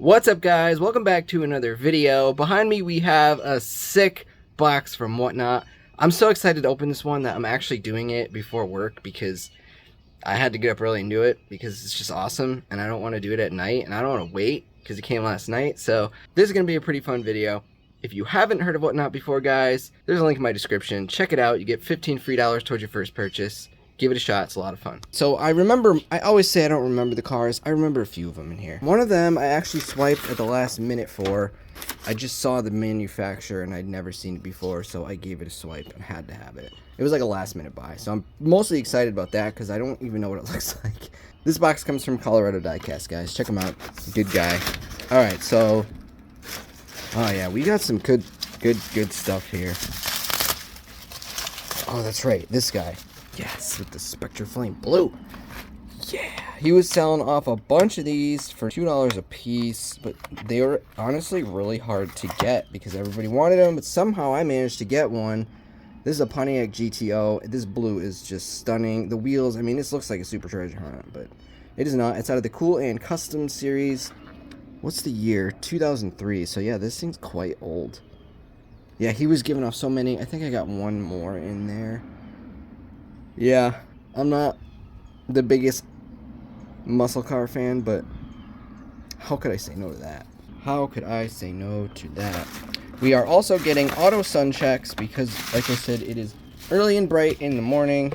What's up, guys? Welcome back to another video. Behind me we have a sick box from Whatnot. I'm so excited to open this one that I'm actually doing it before work because I had to get up early and do it because it's just awesome, and I don't want to do it at night, and I don't want to wait because it came last night. So this is going to be a pretty fun video. If you haven't heard of Whatnot before, guys, there's a link in my description. Check it out. You get $15 free towards your first purchase. Give it a shot. It's a lot of fun. So I always say I don't remember the cars. I remember a few of them in here. One of them I actually swiped at the last minute for. I just saw the manufacturer and I'd never seen it before, so I gave it a swipe and had to have it. It was like a last minute buy, so I'm mostly excited about that because I don't even know what it looks like. This box comes from Colorado Diecast, guys. Check him out. Good guy. Alright, so... oh yeah, we got some good stuff here. Oh, that's right. This guy. Yes, with the Spectraflame blue. Yeah, he was selling off a bunch of these for $2 a piece, but they were honestly really hard to get because everybody wanted them, but somehow I managed to get one. This is a Pontiac GTO. This blue is just stunning. The wheels, I mean, this looks like a super treasure hunt, but it is not. It's out of the Cool and Custom series. What's the year? 2003. So yeah, this thing's quite old. Yeah, he was giving off so many. I think I got one more in there. Yeah, I'm not the biggest muscle car fan, but how could I say no to that? How could I say no to that? We are also getting auto sun checks because, like I said, it is early and bright in the morning.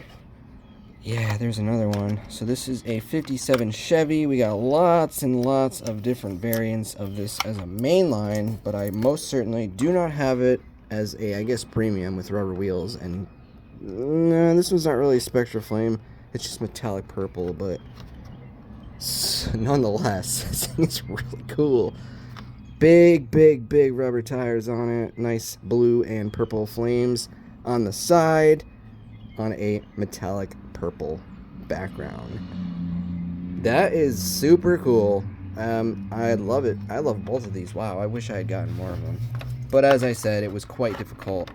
Yeah, there's another one. So this is a 57 Chevy. We got lots and lots of different variants of this as a mainline, but I most certainly do not have it as a, I guess, premium with rubber wheels. And no, this one's not really a Spectraflame. It's just metallic purple, but nonetheless, this thing is really cool. Big rubber tires on it. Nice blue and purple flames on the side on a metallic purple background. That is super cool. I love it. I love both of these. Wow, I wish I had gotten more of them. But as I said, it was quite difficult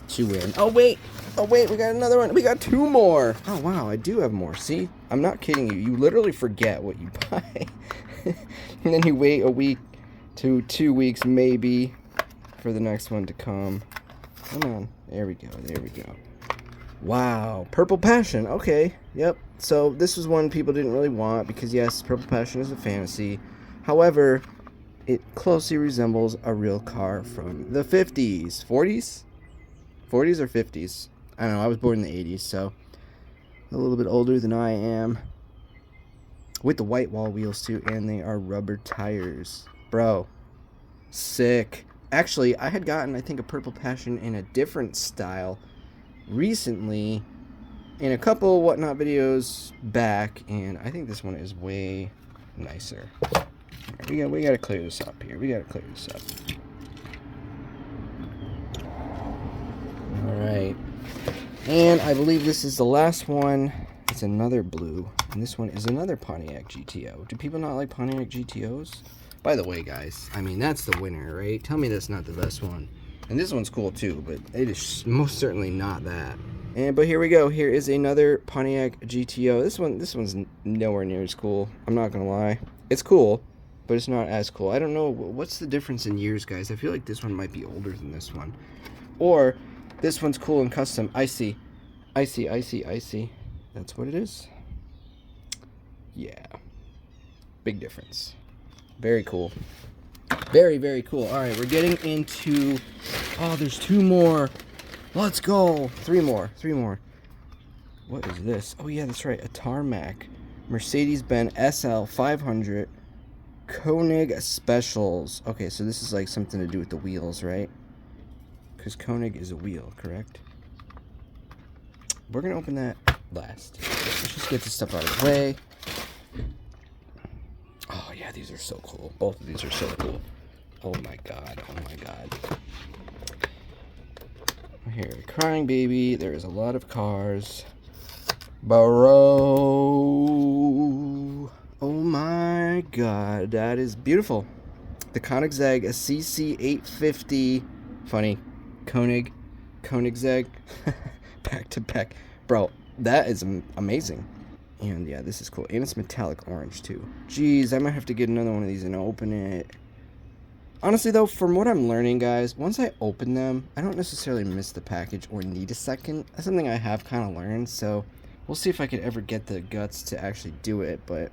to win. Oh wait, we got another one. We got two more. Oh wow, I do have more. See, I'm not kidding you. You literally forget what you buy. And then you wait a week to 2 weeks maybe for the next one to come. Come on. There we go. Wow, Purple Passion. Okay, yep. So this was one people didn't really want because yes, Purple Passion is a fantasy. However, it closely resembles a real car from the 50s. 40s or 50s. I don't know, I was born in the 80s, so a little bit older than I am. With the white wall wheels too, and they are rubber tires. Bro, sick. Actually, I had gotten, I think, a Purple Passion in a different style recently in a couple Whatnot videos back, and I think this one is way nicer. Right, we gotta clear this up here. Alright. And I believe this is the last one. It's another blue. And this one is another Pontiac GTO. Do people not like Pontiac GTOs? By the way, guys, I mean, that's the winner, right? Tell me that's not the best one. And this one's cool too, but it is most certainly not that. But here we go. Here is another Pontiac GTO. This one's nowhere near as cool. I'm not gonna lie. It's cool, but it's not as cool. I don't know what's the difference in years, guys. I feel like this one might be older than this one, or this one's cool and custom. I see. That's what it is. Yeah, big difference. Very cool. Very cool. All right, we're getting into... oh, there's two more. Let's go. Three more. What is this? Oh, yeah, that's right. A Tarmac. Mercedes-Benz SL 500 Koenig Specials. Okay, so this is like something to do with the wheels, right? Because Koenig is a wheel, correct? We're going to open that last. Let's just get this stuff out of the way. Oh, yeah, these are so cool. Both of these are so cool. Oh, my God. Here, crying baby. There is a lot of cars. Bro. Oh, my God. That is beautiful. The Koenigsegg, a CC850. Funny. Koenigsegg. Back to back. Bro, that is amazing. And yeah, this is cool. And it's metallic orange too. Jeez, I might have to get another one of these and open it. Honestly though, from what I'm learning, guys, once I open them, I don't necessarily miss the package or need a second. That's something I have kind of learned, so we'll see if I could ever get the guts to actually do it, but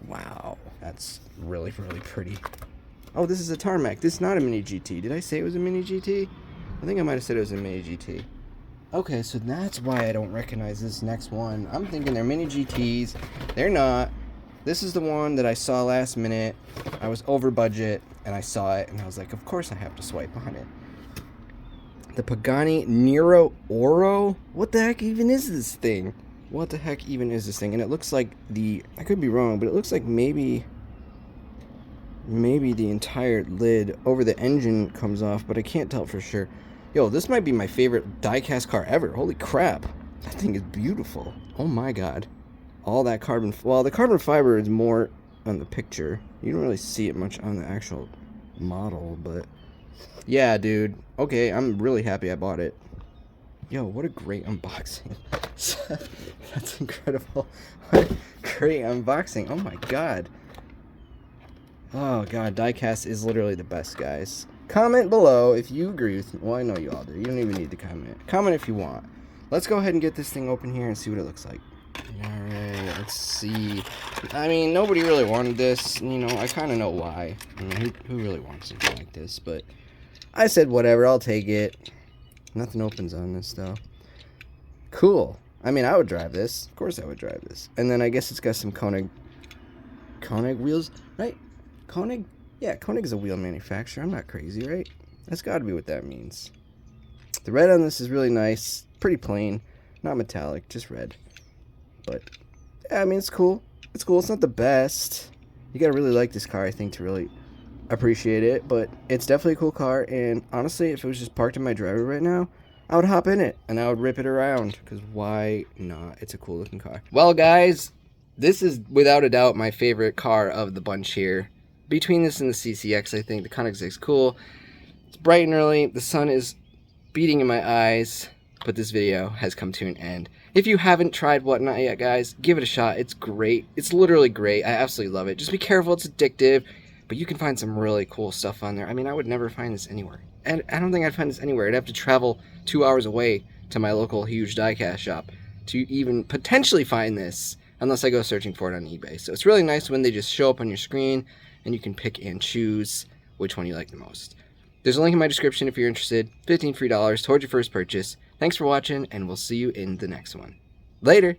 wow, that's really, really pretty. Oh, this is a Tarmac. This is not a Mini GT. Did I say it was a Mini GT? I think I might have said it was a Mini GT. Okay, so that's why I don't recognize this next one. I'm thinking they're Mini GTs. They're not. This is the one that I saw last minute. I was over budget, and I saw it, and I was like, of course I have to swipe on it. The Pagani Nero Oro? What the heck even is this thing? What the heck even is this thing? And it looks like I could be wrong, but it looks like maybe the entire lid over the engine comes off, but I can't tell for sure. Yo, this might be my favorite diecast car ever. Holy crap. That thing is beautiful. Oh my god. All that carbon... Well, the carbon fiber is more on the picture. You don't really see it much on the actual model, but... Yeah, dude. Okay, I'm really happy I bought it. Yo, what a great unboxing. That's incredible. What a great unboxing. Oh my god. Oh god, diecast is literally the best, guys. Comment below if you agree with me. Well, I know you all do. You don't even need to comment. Comment if you want. Let's go ahead and get this thing open here and see what it looks like. Alright, let's see. I mean, nobody really wanted this. You know, I kind of know why. I mean, who really wants something like this? But I said, whatever, I'll take it. Nothing opens on this, though. Cool. I mean, I would drive this. Of course I would drive this. And then I guess it's got some Koenig wheels, right? Koenig? Yeah, Koenig is a wheel manufacturer. I'm not crazy, right? That's got to be what that means. The red on this is really nice. Pretty plain. Not metallic, just red. But, yeah, I mean, it's cool. It's cool. It's not the best. You got to really like this car, I think, to really appreciate it. But it's definitely a cool car. And honestly, if it was just parked in my driveway right now, I would hop in it. And I would rip it around. Because why not? It's a cool looking car. Well, guys, this is without a doubt my favorite car of the bunch here. Between this and the CCX, I think the Koenigsegg is cool. It's bright and early. The sun is beating in my eyes. But this video has come to an end. If you haven't tried Whatnot yet, guys, give it a shot. It's great. It's literally great. I absolutely love it. Just be careful. It's addictive. But you can find some really cool stuff on there. I mean, I would never find this anywhere. And I don't think I'd find this anywhere. I'd have to travel 2 hours away to my local huge diecast shop to even potentially find this, unless I go searching for it on eBay. So it's really nice when they just show up on your screen and you can pick and choose which one you like the most. There's a link in my description if you're interested. $15 free towards your first purchase. Thanks for watching, and we'll see you in the next one. Later!